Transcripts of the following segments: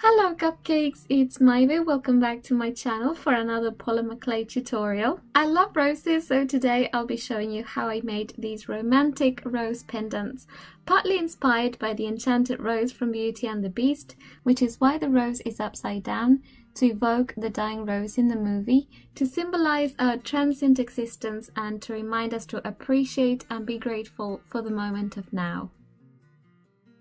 Hello cupcakes, it's Maive. Welcome back to my channel for another polymer clay tutorial. I love roses, so today I'll be showing you how I made these romantic rose pendants, partly inspired by the enchanted rose from Beauty and the Beast, which is why the rose is upside down, to evoke the dying rose in the movie, to symbolize our transient existence and to remind us to appreciate and be grateful for the moment of now.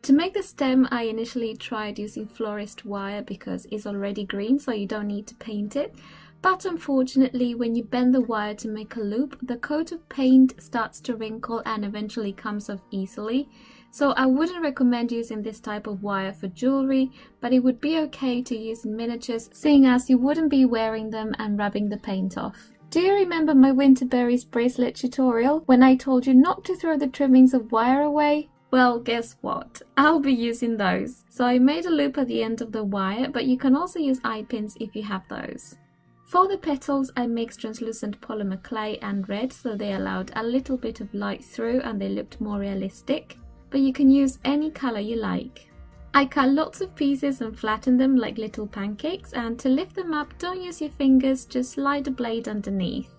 To make the stem, I initially tried using florist wire because it's already green, so you don't need to paint it. But unfortunately, when you bend the wire to make a loop, the coat of paint starts to wrinkle and eventually comes off easily. So I wouldn't recommend using this type of wire for jewelry, but it would be okay to use in miniatures, seeing as you wouldn't be wearing them and rubbing the paint off. Do you remember my winter berries bracelet tutorial when I told you not to throw the trimmings of wire away? Well, guess what? I'll be using those. So I made a loop at the end of the wire, but you can also use eye pins if you have those. For the petals, I mixed translucent polymer clay and red, so they allowed a little bit of light through and they looked more realistic. But you can use any color you like. I cut lots of pieces and flattened them like little pancakes, and to lift them up, don't use your fingers, just slide the blade underneath.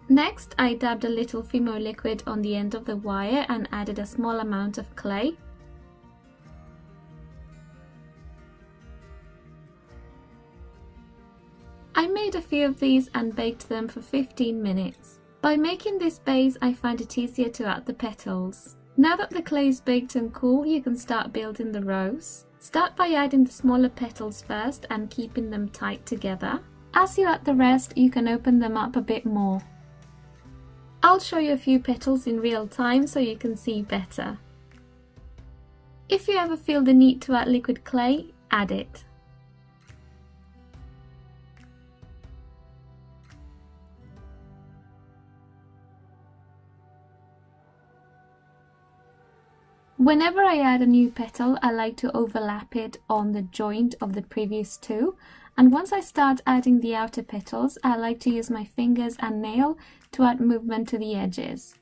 Next, I dabbed a little Fimo liquid on the end of the wire and added a small amount of clay. I made a few of these and baked them for 15 minutes. By making this base, I find it easier to add the petals. Now that the clay is baked and cool, you can start building the rose. Start by adding the smaller petals first and keeping them tight together. As you add the rest, you can open them up a bit more. I'll show you a few petals in real time so you can see better. If you ever feel the need to add liquid clay, add it. Whenever I add a new petal, I like to overlap it on the joint of the previous two. And once I start adding the outer petals, I like to use my fingers and nail to add movement to the edges.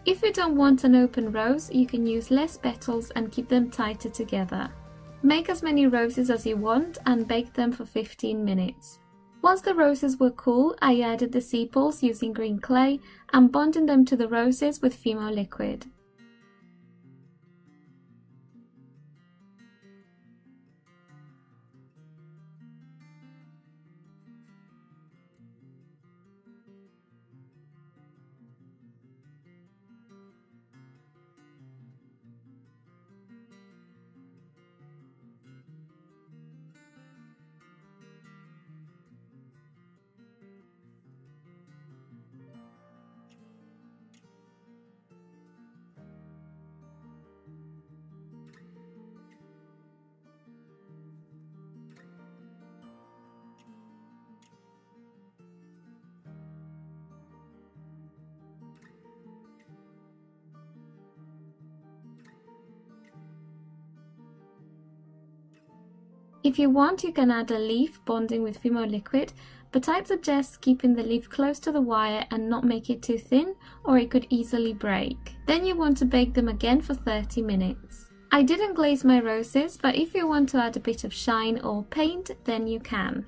If you don't want an open rose, you can use less petals and keep them tighter together. Make as many roses as you want and bake them for 15 minutes. Once the roses were cool, I added the sepals using green clay and bonding them to the roses with Fimo liquid. If you want, you can add a leaf bonding with Fimo liquid, but I'd suggest keeping the leaf close to the wire and not make it too thin, or it could easily break. Then you want to bake them again for 30 minutes. I didn't glaze my roses, but if you want to add a bit of shine or paint, then you can.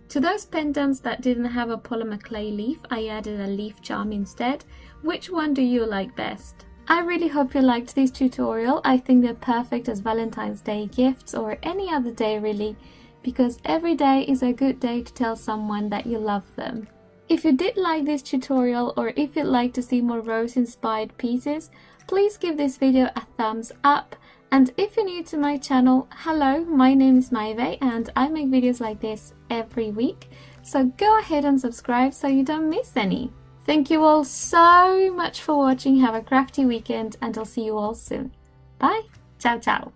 To those pendants that didn't have a polymer clay leaf, I added a leaf charm instead. Which one do you like best? I really hope you liked this tutorial. I think they're perfect as Valentine's Day gifts or any other day really, because every day is a good day to tell someone that you love them. If you did like this tutorial or if you'd like to see more rose inspired pieces, please give this video a thumbs up And if you're new to my channel, hello, my name is Maive and I make videos like this every week. So go ahead and subscribe so you don't miss any. Thank you all so much for watching. Have a crafty weekend and I'll see you all soon. Bye. Ciao, ciao.